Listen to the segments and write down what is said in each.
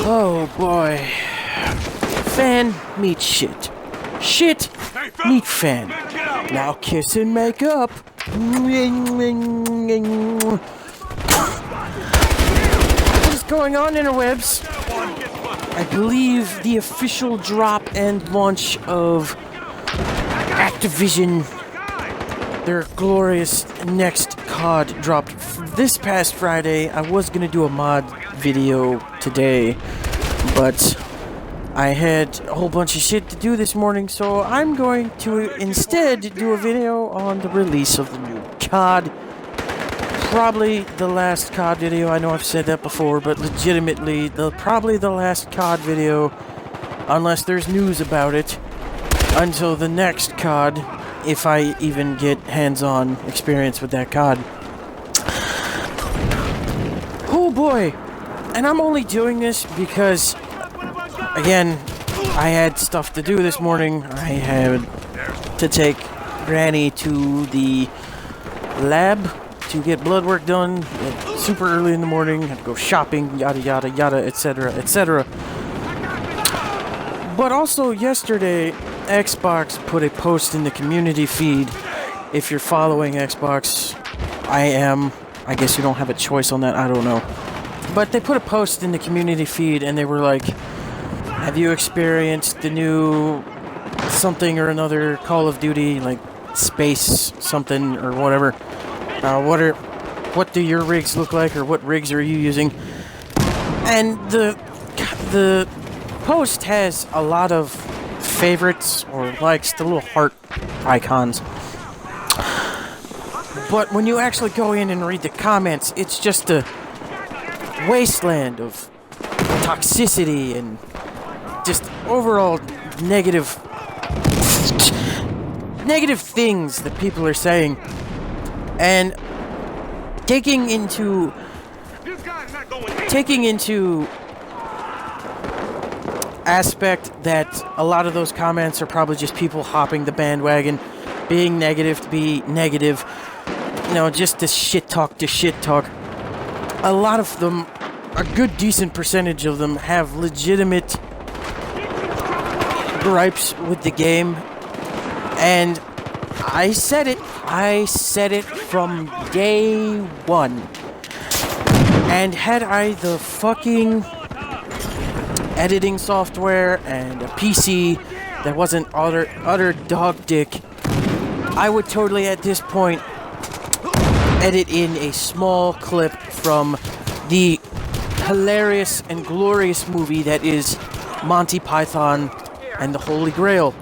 Oh boy. Fan meets shit. Shit meet fan. Now kiss and make up. What is going on, interwebs? I believe the official drop and launch of Activision, their glorious next COD, dropped this past Friday. I was gonna do a mod video today, but I had a whole bunch of shit to do this morning, so I'm going to instead do a video on the release of the new COD. Probably the last COD video. I know I've said that before, but legitimately, probably the last COD video, unless there's news about it, until the next COD, if I even get hands-on experience with that COD. Oh boy! And I'm only doing this because, again, I had stuff to do this morning. I had to take Granny to the lab to get blood work done super early in the morning, had to go shopping, yada yada yada, etc., etc. But also yesterday, Xbox put a post in the community feed. If you're following Xbox, I guess you don't have a choice on that, I don't know. But they put a post in the community feed and they were like, have you experienced the new something or another Call of Duty, like space something or whatever? What do your rigs look like, or what rigs are you using? And the post has a lot of favorites or likes, the little heart icons. But when you actually go in and read the comments, it's just a wasteland of toxicity and just overall negative things that people are saying. And taking into aspect that a lot of those comments are probably just people hopping the bandwagon, being negative to be negative, you know, just to shit talk. A lot of them, a good decent percentage of them, have legitimate gripes with the game. And I said it from day one. And had I the fucking editing software and a PC that wasn't utter dog dick, I would totally at this point edit in a small clip from the hilarious and glorious movie that is Monty Python and the Holy Grail.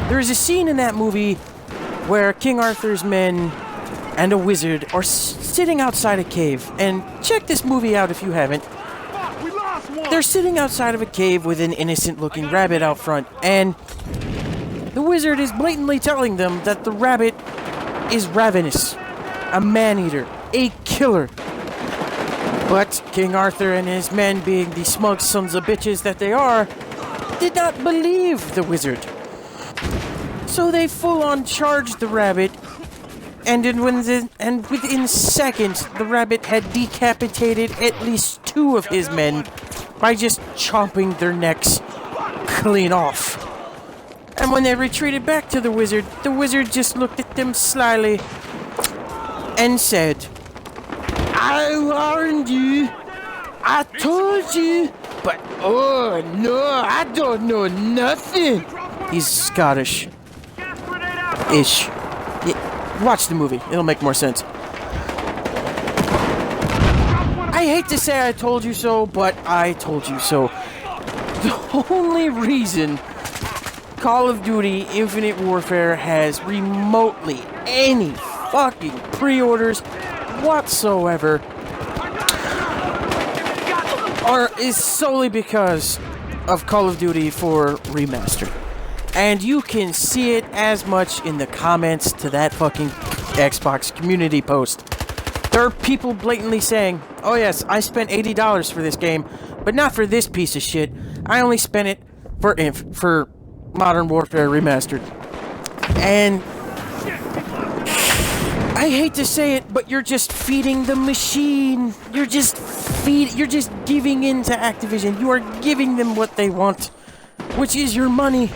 There is a scene in that movie where King Arthur's men and a wizard are sitting outside a cave. And check this movie out if you haven't. They're sitting outside of a cave with an innocent-looking rabbit out front, and the wizard is blatantly telling them that the rabbit is ravenous, a man-eater, a killer. But King Arthur and his men, being the smug sons of bitches that they are, did not believe the wizard. So they full-on charged the rabbit, and within seconds, the rabbit had decapitated at least 2 of his men by just chomping their necks clean off. And when they retreated back to the wizard just looked at them slyly and said, I warned you, I told you, but oh no, I don't know nothing. He's Scottish. Ish. Yeah, watch the movie, it'll make more sense. I hate to say I told you so, but I told you so. The only reason Call of Duty Infinite Warfare has remotely any fucking pre-orders whatsoever is solely because of Call of Duty 4 Remastered. And you can see it as much in the comments to that fucking Xbox community post. There are people blatantly saying, oh yes, I spent $80 for this game, but not for this piece of shit. I only spent it for Modern Warfare Remastered. And I hate to say it, but you're just feeding the machine. You're just giving in to Activision. You are giving them what they want, which is your money.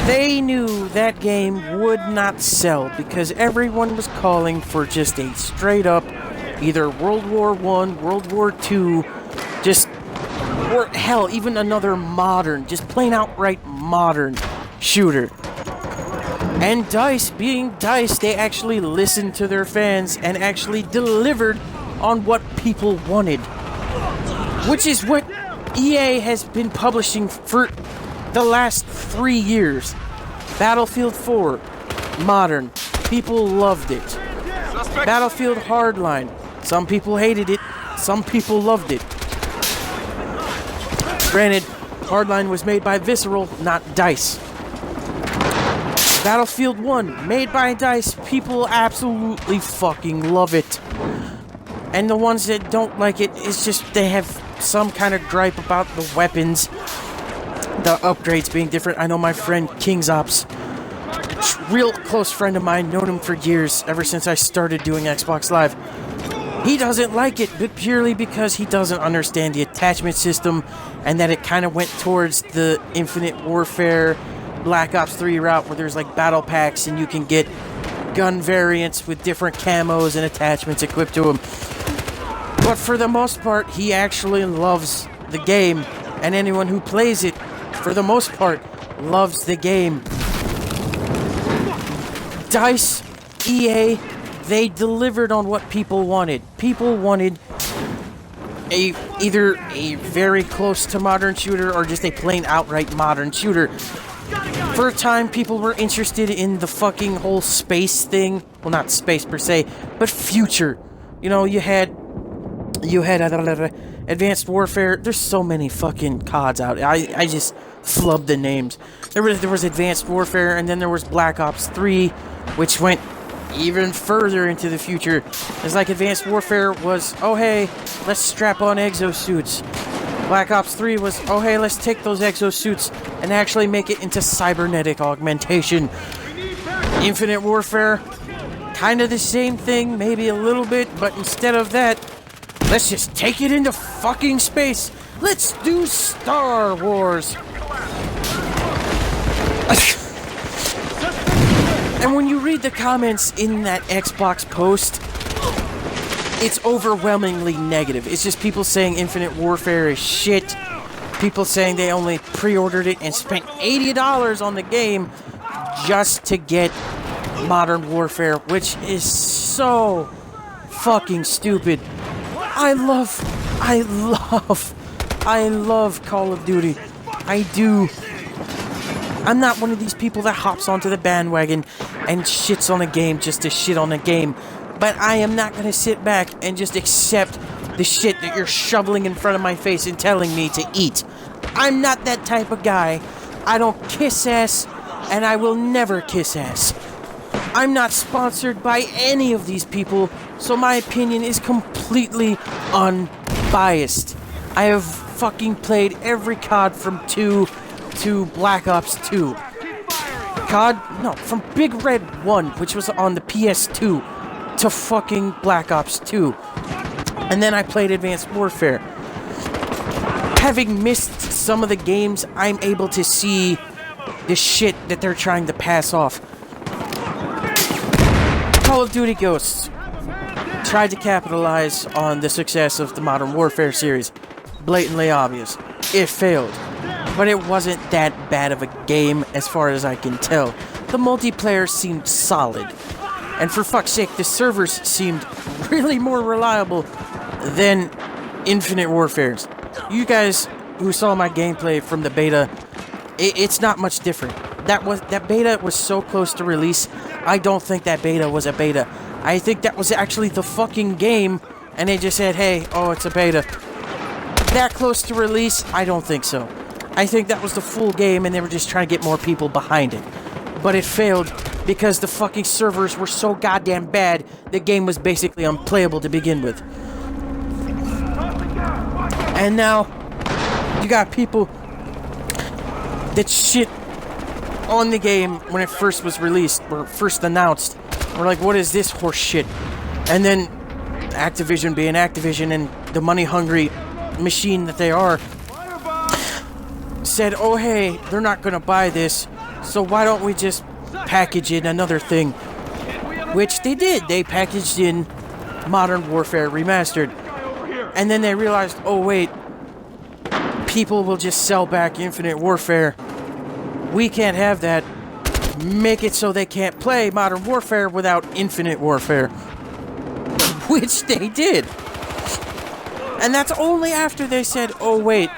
They knew that game would not sell because everyone was calling for just a straight up either World War I, World War II, or hell, even another modern, just plain outright modern shooter. And DICE, being DICE, they actually listened to their fans and actually delivered on what people wanted. Which is what EA has been publishing for the last 3 years. Battlefield 4, modern. People loved it. Battlefield Hardline. Some people hated it. Some people loved it. Granted, Hardline was made by Visceral, not DICE. Battlefield 1, made by DICE, people absolutely fucking love it. And the ones that don't like it, it's just they have some kind of gripe about the weapons, the upgrades being different. I know my friend King's Ops, real close friend of mine, known him for years, ever since I started doing Xbox Live. He doesn't like it, but purely because he doesn't understand the attachment system, and that it kind of went towards the Infinite Warfare Black Ops 3 route where there's like battle packs and you can get gun variants with different camos and attachments equipped to them. But for the most part, he actually loves the game, and anyone who plays it, for the most part, loves the game. DICE, EA, they delivered on what people wanted. People wanted either a very close to modern shooter or just a plain outright modern shooter. For a time, people were interested in the fucking whole space thing. Well, not space per se, but future. You know, you had Advanced Warfare. There's so many fucking CODs out. I just flubbed the names. There was Advanced Warfare, and then there was Black Ops 3, which went even further into the future. It's like Advanced Warfare was, oh hey, let's strap on exosuits. Black Ops 3 was, oh hey, let's take those exosuits and actually make it into cybernetic augmentation. Infinite Warfare, kind of the same thing, maybe a little bit, but instead of that, let's just take it into fucking space. Let's do Star Wars. And when you read the comments in that Xbox post, it's overwhelmingly negative. It's just people saying Infinite Warfare is shit. People saying they only pre-ordered it and spent $80 on the game just to get Modern Warfare, which is so fucking stupid. I love Call of Duty. I do. I'm not one of these people that hops onto the bandwagon and shits on a game just to shit on a game. But I am not going to sit back and just accept the shit that you're shoveling in front of my face and telling me to eat. I'm not that type of guy. I don't kiss ass, and I will never kiss ass. I'm not sponsored by any of these people, so my opinion is completely unbiased. I have fucking played every COD from 2 to Black Ops 2. From Big Red 1, which was on the PS2, to fucking Black Ops 2. And then I played Advanced Warfare. Having missed some of the games, I'm able to see the shit that they're trying to pass off. Call of Duty Ghosts tried to capitalize on the success of the Modern Warfare series. Blatantly obvious. It failed. But it wasn't that bad of a game as far as I can tell. The multiplayer seemed solid. And for fuck's sake, the servers seemed really more reliable than Infinite Warfare's. You guys who saw my gameplay from the beta, it's not much different. That beta was so close to release, I don't think that beta was a beta. I think that was actually the fucking game, and they just said, hey, oh, it's a beta. That close to release? I don't think so. I think that was the full game, and they were just trying to get more people behind it. But it failed because the fucking servers were so goddamn bad, the game was basically unplayable to begin with. And now, you got people that shit on the game when it first was released, or first announced. We're like, what is this horse shit? And then Activision being Activision and the money-hungry machine that they are, said, oh hey, they're not gonna buy this, so why don't we just package in another thing? Which they did. They packaged in Modern Warfare Remastered. And then they realized, oh wait, people will just sell back Infinite Warfare. We can't have that. Make it so they can't play Modern Warfare without Infinite Warfare. Which they did. And that's only after they said, oh wait,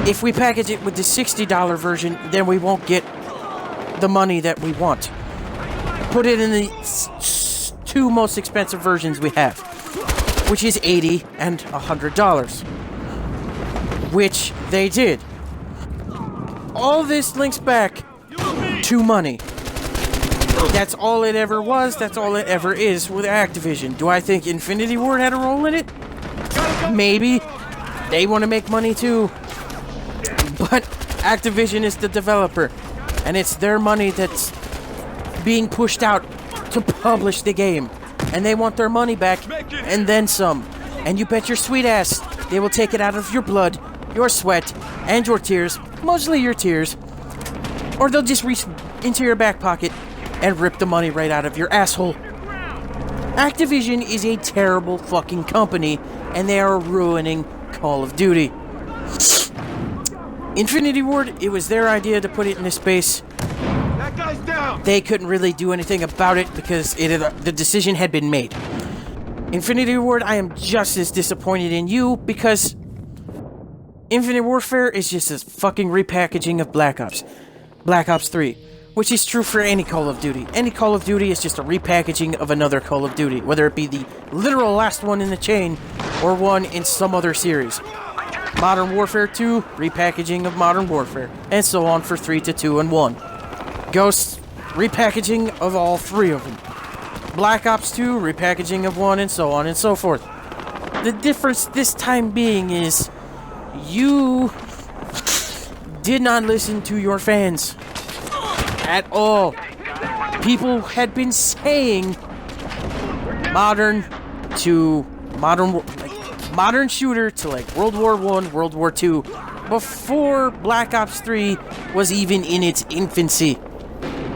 if we package it with the $60 version, then we won't get the money that we want. Put it in the two most expensive versions we have, which is $80 and $100. Which they did. All this links back to money. That's all it ever was, that's all it ever is with Activision. Do I think Infinity Ward had a role in it? Maybe. They want to make money too. But Activision is the developer, and it's their money that's being pushed out to publish the game. And they want their money back, and then some. And you bet your sweet ass they will take it out of your blood, your sweat, and your tears, mostly your tears. Or they'll just reach into your back pocket and rip the money right out of your asshole. Activision is a terrible fucking company, and they are ruining Call of Duty. Infinity Ward, it was their idea to put it in this space. That guy's down. They couldn't really do anything about it because the decision had been made. Infinity Ward, I am just as disappointed in you because Infinite Warfare is just a fucking repackaging of Black Ops. Black Ops 3. Which is true for any Call of Duty. Any Call of Duty is just a repackaging of another Call of Duty, whether it be the literal last one in the chain or one in some other series. Modern Warfare 2, repackaging of Modern Warfare, and so on for 3 to 2 and 1. Ghosts, repackaging of all three of them. Black Ops 2, repackaging of 1, and so on and so forth. The difference this time being is you did not listen to your fans at all. People had been saying modern shooter to like World War I, World War II, before Black Ops 3 was even in its infancy.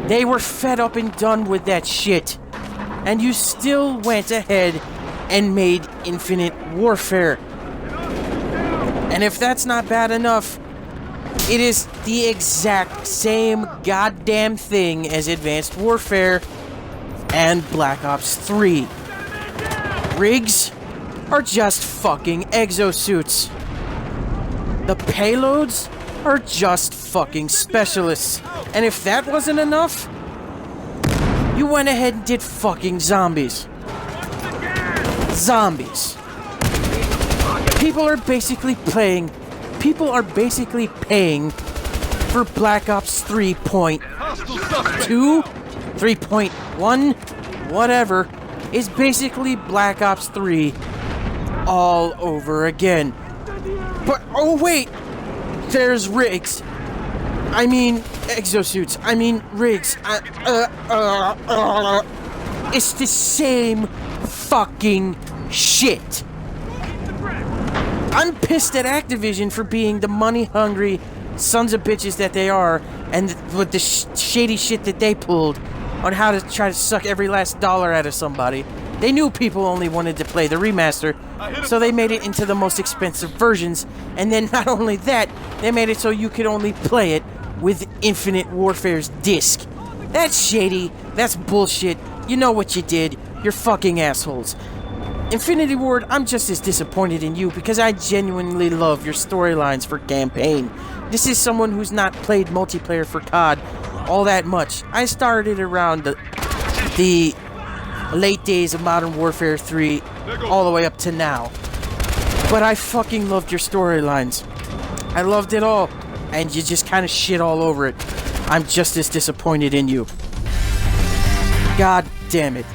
They were fed up and done with that shit. And you still went ahead and made Infinite Warfare. And if that's not bad enough, it is the exact same goddamn thing as Advanced Warfare and Black Ops 3. Rigs are just fucking exosuits. The payloads are just fucking specialists. And if that wasn't enough, you went ahead and did fucking zombies. Zombies. People are basically paying for Black Ops 3.2, 3.1, whatever, is basically Black Ops 3 all over again. But, oh wait, there's rigs. I mean, exosuits. I mean, rigs. It's the same fucking shit. I'm pissed at Activision for being the money-hungry sons of bitches that they are, and with the shady shit that they pulled on how to try to suck every last dollar out of somebody. They knew people only wanted to play the remaster, so they made it into the most expensive versions, and then not only that, they made it so you could only play it with Infinite Warfare's disc. That's shady, that's bullshit, you know what you did, you're fucking assholes. Infinity Ward, I'm just as disappointed in you because I genuinely love your storylines for campaign. This is someone who's not played multiplayer for COD all that much. I started around the late days of Modern Warfare 3 all the way up to now. But I fucking loved your storylines. I loved it all. And you just kind of shit all over it. I'm just as disappointed in you. God damn it.